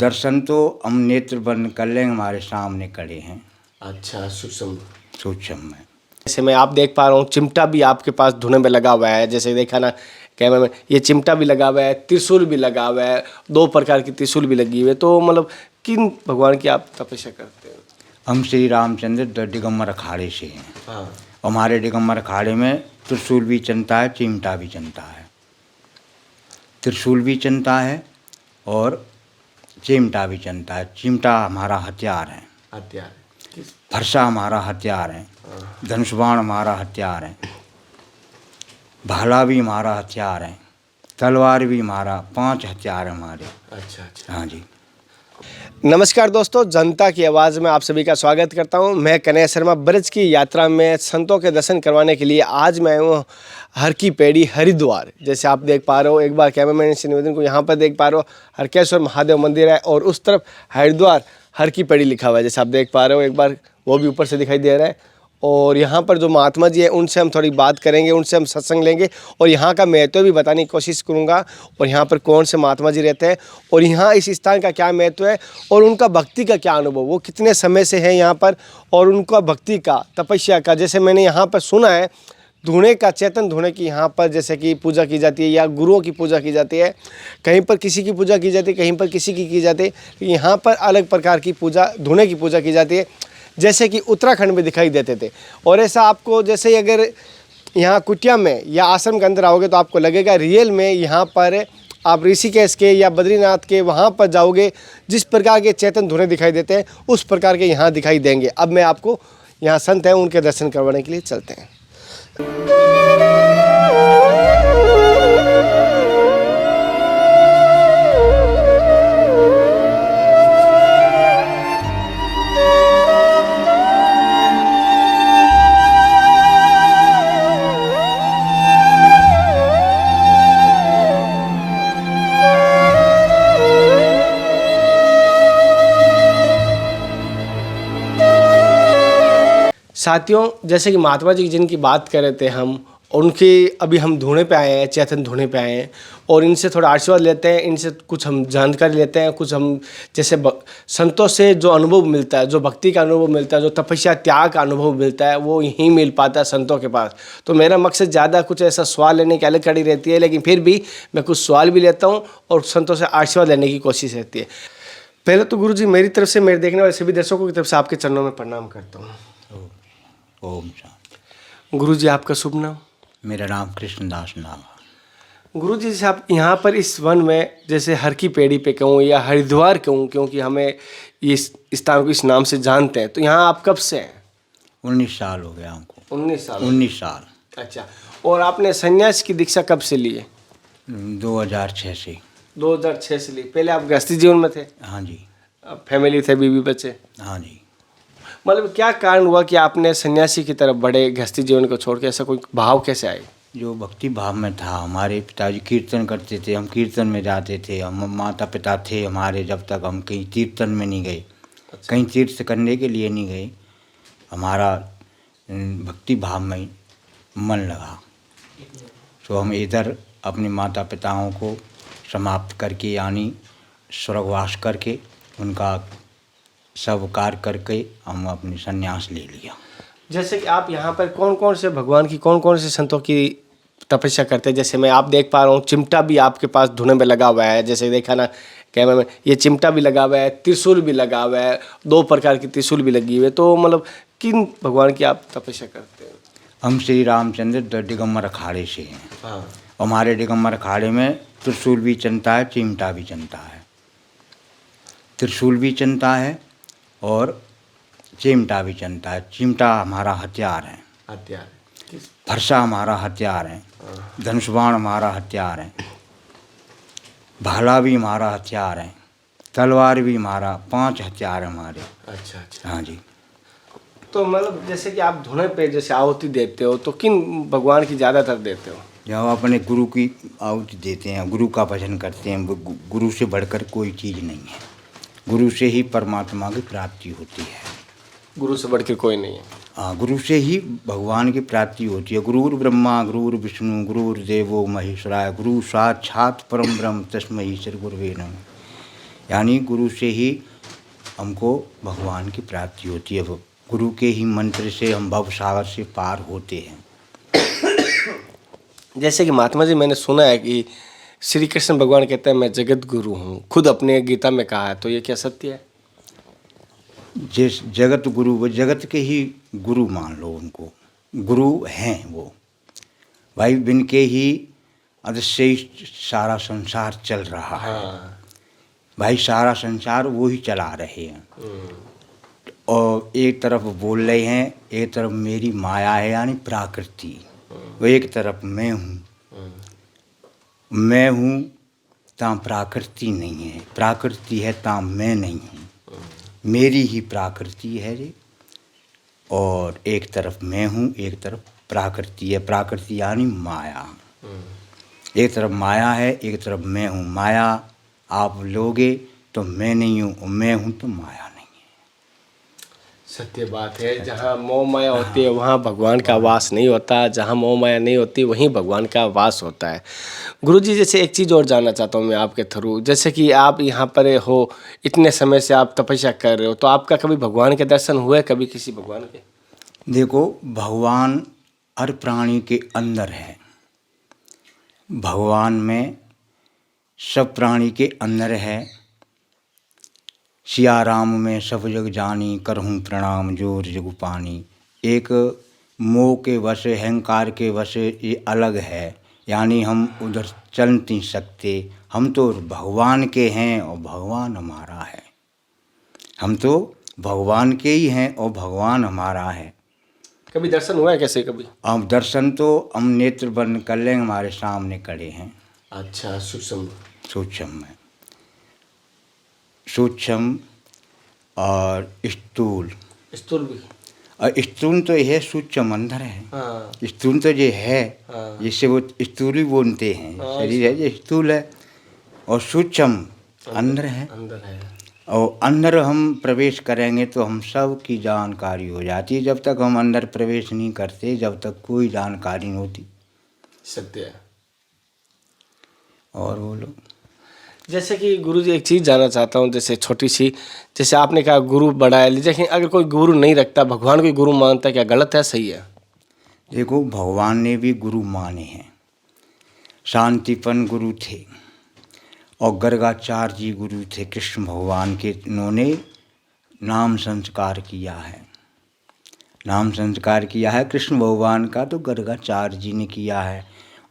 दर्शन तो हम नेत्र बंद कर लेंगे, हमारे सामने खड़े हैं। अच्छा, सूक्ष्म सूक्ष्म है। जैसे मैं आप देख पा रहा हूँ, चिमटा भी आपके पास धुने में लगा हुआ है। जैसे देखा ना कैमरे में, ये चिमटा भी लगा हुआ है, त्रिशूल भी लगा हुआ है, 2 प्रकार की त्रिशूल भी लगी हुई है। तो मतलब किन भगवान की आप तपस्या करते हैं? हम श्री रामचंद्र दिगंबर अखाड़े से हैं। हाँ। हमारे दिगंबर अखाड़े में त्रिशूल भी चलता है, चिमटा भी चलता है। त्रिशूल भी चलता है और चिमटा भी चलता है। चिमटा हमारा हथियार है, हथियार फरसा हमारा हथियार है, धनुष बाण हमारा हथियार है, भाला भी हमारा हथियार है, तलवार भी हमारा, 5 हथियार है हमारे। अच्छा अच्छा। हाँ जी। नमस्कार दोस्तों, जनता की आवाज़ में आप सभी का स्वागत करता हूं। मैं कन्हैया शर्मा। ब्रज की यात्रा में संतों के दर्शन करवाने के लिए आज मैं हूँ हर की पैड़ी हरिद्वार। जैसे आप देख पा रहे हो, एक बार कैमरामैन से निवेदन को यहाँ पर देख पा रहे हो, हरकेश्वर महादेव मंदिर है और उस तरफ हरिद्वार हर की पैड़ी लिखा हुआ है। जैसे आप देख पा रहे हो, एक बार वो भी ऊपर से दिखाई दे रहा है। और यहाँ पर जो महात्मा जी हैं उनसे हम थोड़ी बात करेंगे, उनसे हम सत्संग लेंगे और यहाँ का महत्व भी बताने की कोशिश करूँगा। और यहाँ पर कौन से महात्मा जी रहते हैं और यहाँ इस स्थान का क्या महत्व है और उनका भक्ति का क्या अनुभव, वो कितने समय से है यहाँ पर, और उनका भक्ति का, तपस्या का। जैसे मैंने यहाँ पर सुना है, धुने का, चेतन धुने की यहाँ पर जैसे कि पूजा की जाती है या गुरुओं की पूजा की जाती है। कहीं पर किसी की पूजा की जाती है, कहीं पर किसी की जाती है। यहाँ पर अलग प्रकार की पूजा, धुने की पूजा की जाती है, जैसे कि उत्तराखंड में दिखाई देते थे। और ऐसा आपको, जैसे अगर यहाँ कुटिया में या आश्रम के अंदर आओगे तो आपको लगेगा रियल में यहाँ पर आप ऋषिकेश के या बद्रीनाथ के वहाँ पर जाओगे, जिस प्रकार के चेतन धुने दिखाई देते हैं उस प्रकार के यहाँ दिखाई देंगे। अब मैं आपको, यहाँ संत हैं उनके दर्शन करवाने के लिए चलते हैं। साथियों, जैसे कि महात्मा जी जिनकी बात कर रहे थे हम, उनके अभी हम धुने पे आए हैं, चेतन धुने पे आए हैं और इनसे थोड़ा आशीर्वाद लेते हैं, इनसे कुछ हम जानकारी लेते हैं, कुछ हम जैसे संतों से जो अनुभव मिलता है, जो भक्ति का अनुभव मिलता है, जो तपस्या त्याग का अनुभव मिलता है, वो यहीं मिल पाता है संतों के पास। तो मेरा मकसद ज़्यादा कुछ ऐसा सवाल लेने की अलग कड़ी रहती है, लेकिन फिर भी मैं कुछ सवाल भी लेता हूँ और संतों से आशीर्वाद लेने की कोशिश रहती है। पहले तो गुरु जी, मेरी तरफ से, मेरे देखने वाले सभी दर्शकों की तरफ से आपके चरणों में प्रणाम करता हूँ। ओम शांति। गुरु जी, आपका शुभ नाम? मेरा नाम कृष्णदास नाम। गुरु जी, जैसे आप यहाँ पर इस वन में, जैसे हर की पैड़ी पे कहूँ या हरिद्वार कहूँ, क्योंकि हमें इस स्थान को इस नाम से जानते हैं, तो यहाँ आप कब से हैं? 19 साल हो गया हमको। 19 साल? 19 साल। अच्छा। और आपने संन्यास की दीक्षा कब से ली है? 2006 से। 2006 से ली। पहले आप गृहस्थी जीवन में थे? हाँ जी। फैमिली थे, बीवी बच्चे? हाँ जी। मतलब क्या कारण हुआ कि आपने सन्यासी की तरफ बढ़े, गृहस्थी जीवन को छोड़ के? ऐसा कोई भाव कैसे आए? जो भक्ति भाव में था, हमारे पिताजी कीर्तन करते थे, हम कीर्तन में जाते थे। हम माता पिता थे हमारे, जब तक हम कहीं कीर्तन में नहीं गए। अच्छा। कहीं तीर्थ करने के लिए नहीं गए, हमारा भक्ति भाव में मन लगा। तो हम इधर अपने माता पिताओं को समाप्त करके, यानी स्वर्गवास करके, उनका सब कार्य करके हम अपनी संन्यास ले लिया। जैसे कि आप यहाँ पर कौन कौन से भगवान की, कौन कौन से संतों की तपस्या करते हैं? जैसे मैं आप देख पा रहा हूँ, चिमटा भी आपके पास धुने में लगा हुआ है। जैसे देखा ना कैमरा में, ये चिमटा भी लगा हुआ है, त्रिशूल भी लगा हुआ है, 2 प्रकार की त्रिशूल भी लगी हुई है। तो मतलब किन भगवान की आप तपस्या करते हैं? हम श्री रामचंद्र दिगंबर अखाड़े से हैं। हाँ। हमारे दिगंबर अखाड़े में त्रिशूल भी चलता है, चिमटा भी चलता है। त्रिशूल भी चलता है और चिमटा भी चलता है। चिमटा हमारा हथियार है, हथियार। फरसा हमारा हथियार है, धनुष बाण हमारा हथियार है, भाला भी हमारा हथियार है, तलवार भी हमारा, 5 हथियार है हमारे। अच्छा अच्छा। हाँ जी। तो मतलब जैसे कि आप धुने पे जैसे आहुति देते हो, तो किन भगवान की ज़्यादातर देते हो? जब अपने गुरु की आहुति देते हैं, गुरु का भजन करते हैं। गुरु से बढ़कर कोई चीज़ नहीं है। गुरु से ही परमात्मा की प्राप्ति होती है। गुरु से बढ़कर कोई नहीं है। हाँ, गुरु से ही भगवान की प्राप्ति होती है। गुरुर् ब्रह्मा गुरुर् विष्णु गुरुर्देवो महेश्वराय, गुरु साक्षात परम ब्रह्म तस्मै श्री गुरुवे नमः। यानी गुरु से ही हमको भगवान की प्राप्ति होती है। गुरु के ही मंत्र से हम भव सागर से पार होते हैं। जैसे कि महात्मा जी, मैंने सुना है कि श्री कृष्ण भगवान कहते हैं मैं जगत गुरु हूँ, खुद अपने गीता में कहा है, तो ये क्या सत्य है? जिस जगत गुरु, वो जगत के ही गुरु मान लो, उनको गुरु हैं वो भाई। बिन के ही अदृश्य ही सारा संसार चल रहा है भाई। सारा संसार वो ही चला रहे हैं। और एक तरफ बोल रहे हैं, एक तरफ मेरी माया है यानी प्रकृति, वो एक तरफ मैं हूँ। मैं हूँ ता प्रकृति नहीं है, प्रकृति है ता मैं नहीं हूँ। मेरी ही प्रकृति है रे। और एक तरफ मैं हूँ, एक तरफ प्रकृति है। प्रकृति यानी माया। एक तरफ माया है, एक तरफ मैं हूँ। माया आप लोगे तो मैं नहीं हूँ, मैं हूँ तो माया नहीं है। सत्य बात है। जहाँ मोह माया होती है वहाँ भगवान का वास नहीं होता, जहाँ मोह माया नहीं होती वहीं भगवान का वास होता है। गुरुजी, जैसे एक चीज़ और जानना चाहता हूँ मैं आपके थ्रू, जैसे कि आप यहाँ पर हो, इतने समय से आप तपस्या कर रहे हो, तो आपका कभी भगवान के दर्शन हुए, कभी किसी भगवान के? देखो, भगवान हर प्राणी के अंदर है। भगवान में सब प्राणी के अंदर है। सिया राम में सब जग जानी, करहूँ प्रणाम जोर जग पानी। एक मोह के वश, अहंकार के वश ये अलग है, यानी हम उधर चल नहीं सकते। हम तो भगवान के हैं और भगवान हमारा है। हम तो भगवान के ही हैं और भगवान हमारा है। कभी दर्शन हुआ है कैसे? कभी अब दर्शन तो हम नेत्र बंद कर लेंगे, हमारे सामने खड़े हैं। अच्छा, सूक्ष्म सूक्ष्म में, सूक्ष्म और स्थूल। स्थूल भी? और स्थूल तो यह सूक्ष्म अंदर है। हाँ। स्थूल तो ये है, हाँ। जिससे वो स्थूल ही बोलते हैं। शरीर है जो स्थूल है, और सूक्ष्म अंदर है। अंदर है। और अंदर हम प्रवेश करेंगे तो हम सब की जानकारी हो जाती है। जब तक हम अंदर प्रवेश नहीं करते, जब तक कोई जानकारी नहीं होती। सत्य है। और बोलो। जैसे कि गुरुजी, एक चीज़ जानना चाहता हूँ, जैसे छोटी सी, जैसे आपने कहा गुरु बड़ा है, लेकिन अगर कोई गुरु नहीं रखता, भगवान को गुरु मानता है, क्या गलत है, सही है? देखो, भगवान ने भी गुरु माने हैं। शांतिपन गुरु थे और गर्गाचार्य जी गुरु थे कृष्ण भगवान के। इन्होंने नाम संस्कार किया है। नाम संस्कार किया है कृष्ण भगवान का तो गर्गाचार्य जी ने किया है।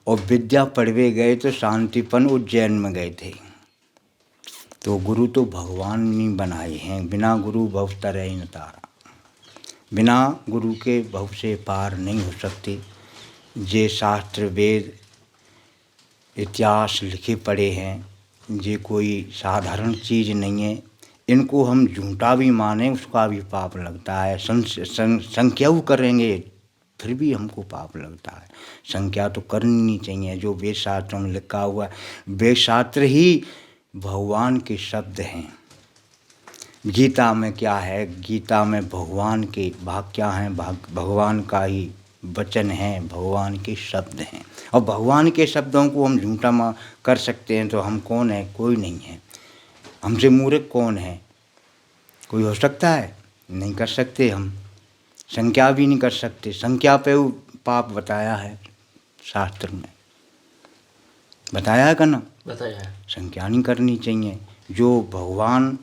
और विद्या पढ़वे गए तो शांतिपन उज्जैन में गए थे। तो गुरु तो भगवान ने बनाए हैं। बिना गुरु भव तरह न तारा। बिना गुरु के भव से पार नहीं हो सकते। जे शास्त्र वेद इतिहास लिखे पड़े हैं, ये कोई साधारण चीज़ नहीं है। इनको हम झूठा भी माने उसका भी पाप लगता है। संख्या करेंगे फिर भी हमको पाप लगता है। संख्या तो करनी नहीं चाहिए। जो वेद शास्त्र में लिखा हुआ है, वेद शास्त्र ही भगवान के शब्द हैं। गीता में क्या है? गीता में भगवान के भाग क्या हैं? भगवान का ही वचन है, भगवान के शब्द हैं। और भगवान के शब्दों को हम झूठा कर सकते हैं तो हम कौन है? कोई नहीं है। हमसे मूर्ख कौन है? कोई हो सकता है? नहीं कर सकते हम। संख्या भी नहीं कर सकते। संख्या पे वो पाप बताया है शास्त्र में, बताया है ना? बताया है। संख्या नहीं करनी चाहिए। जो भगवान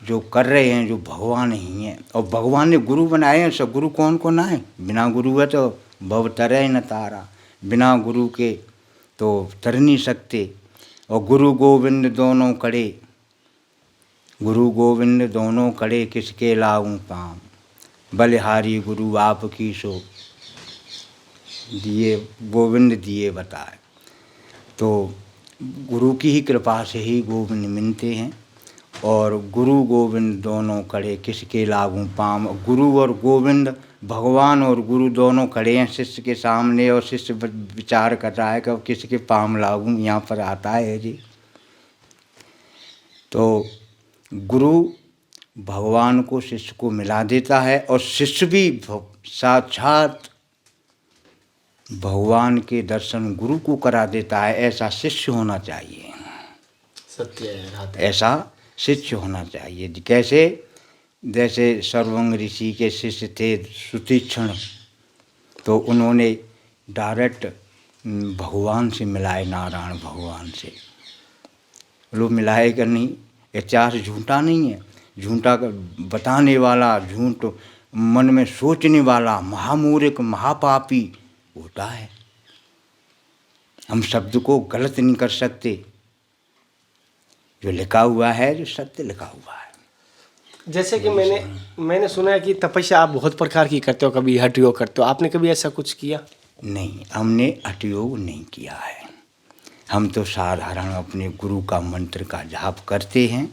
जो कर रहे हैं, जो भगवान ही हैं। और भगवान ने गुरु बनाए हैं। सब गुरु कौन को ना है? बिना गुरु है तो भव तरह न तारा। बिना गुरु के तो तर नहीं सकते। और गुरु गोविंद दोनों कड़े, गुरु गोविंद दोनों कड़े, किसके लाऊं पाम। बलिहारी गुरु आपकी सो दिए, गोविंद दिए बताए। तो गुरु की ही कृपा से ही गोविंद मिलते हैं। और गुरु गोविंद दोनों खड़े, किसके लागू पाम। गुरु और गोविंद, भगवान और गुरु दोनों खड़े हैं शिष्य के सामने। और शिष्य विचार कर रहा है कि अब किसके पाम लागू। यहाँ पर आता है जी। तो गुरु भगवान को शिष्य को मिला देता है। और शिष्य भी साक्षात भगवान के दर्शन गुरु को करा देता है। ऐसा शिष्य होना चाहिए। सत्य है। ऐसा शिष्य होना चाहिए। कैसे? जैसे सर्वंग ऋषि के शिष्य थे सुतीक्षण, तो उन्होंने डायरेक्ट भगवान से मिलाए, नारायण भगवान से। लोग मिलाए कर नहीं, इतिहास झूठा नहीं है। झूठा बताने वाला, झूठ मन में सोचने वाला महामूर्ख महापापी होता है। हम शब्द को गलत नहीं कर सकते। जो लिखा हुआ है, जो सत्य लिखा हुआ है। जैसे कि मैंने सुना है कि तपस्या आप बहुत प्रकार की करते हो, कभी हठ योग करते हो, आपने कभी ऐसा कुछ किया? नहीं, हमने हठ योग नहीं किया है। हम तो साधारण अपने गुरु का मंत्र का जाप करते हैं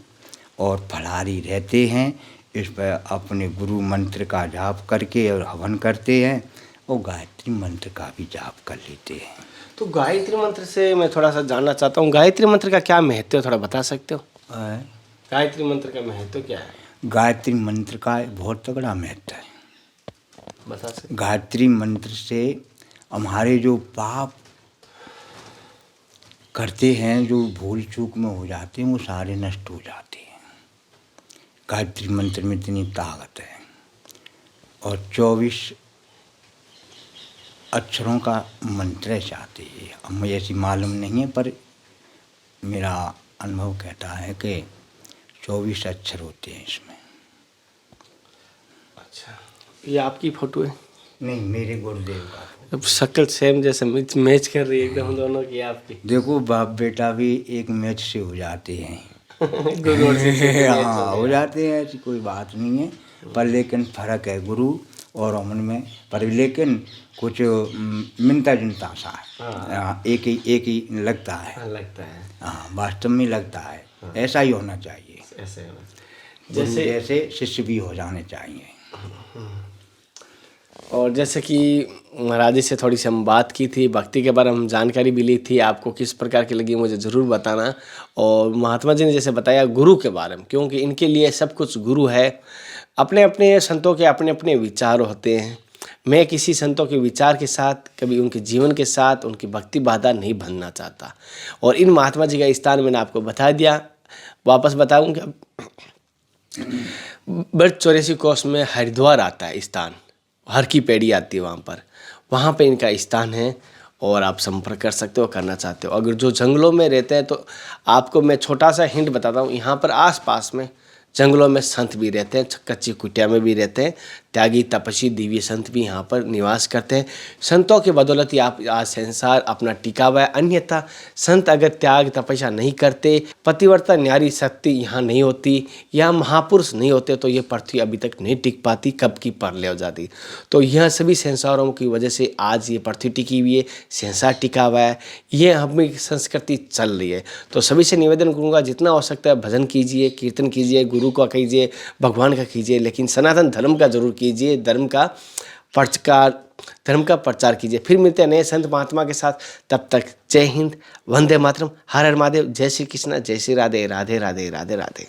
और फलाहारी रहते हैं। इस पर अपने गुरु मंत्र का जाप करके और हवन करते हैं और गायत्री मंत्र का भी जाप कर लेते हैं। तो गायत्री मंत्र से मैं थोड़ा सा जानना चाहता हूँ, गायत्री मंत्र का क्या महत्व है, थोड़ा बता सकते हो? गायत्री मंत्र का महत्व क्या है? गायत्री मंत्र का बहुत तगड़ा महत्व है। बता सकते? गायत्री मंत्र से हमारे जो पाप करते हैं, जो भूल चूक में हो जाते हैं, वो सारे नष्ट हो जाते हैं। गायत्री मंत्र में इतनी ताकत है। और 24 अक्षरों का मंत्र चाहते हैं। अब मुझे ऐसी मालूम नहीं है, पर मेरा अनुभव कहता है कि 24 अक्षर होते हैं इसमें। अच्छा, ये आपकी फोटो है? नहीं, मेरे गुरुदेव का। अब शक्ल सेम जैसे मैच कर रही है एकदम दोनों की आपकी। देखो, बाप बेटा भी एक मैच से हो जाते हैं। गुरु और शिष्य के मैच हाँ, हो जाते हैं, ऐसी कोई बात नहीं है। पर लेकिन फर्क है गुरु और हमन में। पर लेकिन कुछ मिलता जुलता सा है। एक ही लगता है। लगता है। हाँ, वास्तव में लगता है। ऐसा ही होना चाहिए। ऐसे जैसे शिष्य भी हो जाने चाहिए। और जैसे कि महाराज जी से थोड़ी सी हम बात की थी, भक्ति के बारे में हम जानकारी भी ली थी, आपको किस प्रकार की लगी मुझे ज़रूर बताना। और महात्मा जी ने जैसे बताया गुरु के बारे में, क्योंकि इनके लिए सब कुछ गुरु है। अपने अपने संतों के अपने अपने विचार होते हैं। मैं किसी संतों के विचार के साथ, कभी उनके जीवन के साथ उनकी भक्ति बाधा नहीं बनना चाहता। और इन महात्मा जी का स्थान मैंने आपको बता दिया, वापस बताऊँगा। ब्रज 84 कोस में हरिद्वार आता है स्थान, हर की पेड़ी आती है वहाँ पे इनका स्थान है। और आप संपर्क कर सकते हो, करना चाहते हो। अगर जो जंगलों में रहते हैं तो आपको मैं छोटा सा हिंट बताता हूँ। यहाँ पर आसपास में जंगलों में संत भी रहते हैं, कच्ची कुटिया में भी रहते हैं। त्यागी तपस्वी दिव्य संत भी यहाँ पर निवास करते हैं। संतों के बदौलत ही आप आज संसार अपना टिका हुआ है। अन्यथा संत अगर त्याग तपस्या नहीं करते, पतिव्रता न्यारी शक्ति यहाँ नहीं होती, यहाँ महापुरुष नहीं होते, तो ये पृथ्वी अभी तक नहीं टिक पाती, कब की परले हो जाती। तो यह सभी संसारों की वजह से आज ये पृथ्वी टिकी हुई है, संसार टिका हुआ है, ये हमारी संस्कृति चल रही है। तो सभी से निवेदन करूँगा, जितना हो सकता है भजन कीजिए, कीर्तन कीजिए, गुरु का कीजिए, भगवान का कीजिए, लेकिन सनातन धर्म का जरूर कीजिए। धर्म का प्रचार कीजिए। फिर मिलते हैं नए संत महात्मा के साथ। तब तक जय हिंद, वंदे मातरम, हर हर महादेव, जय श्री कृष्ण, जय श्री राधे राधे राधे राधे राधे।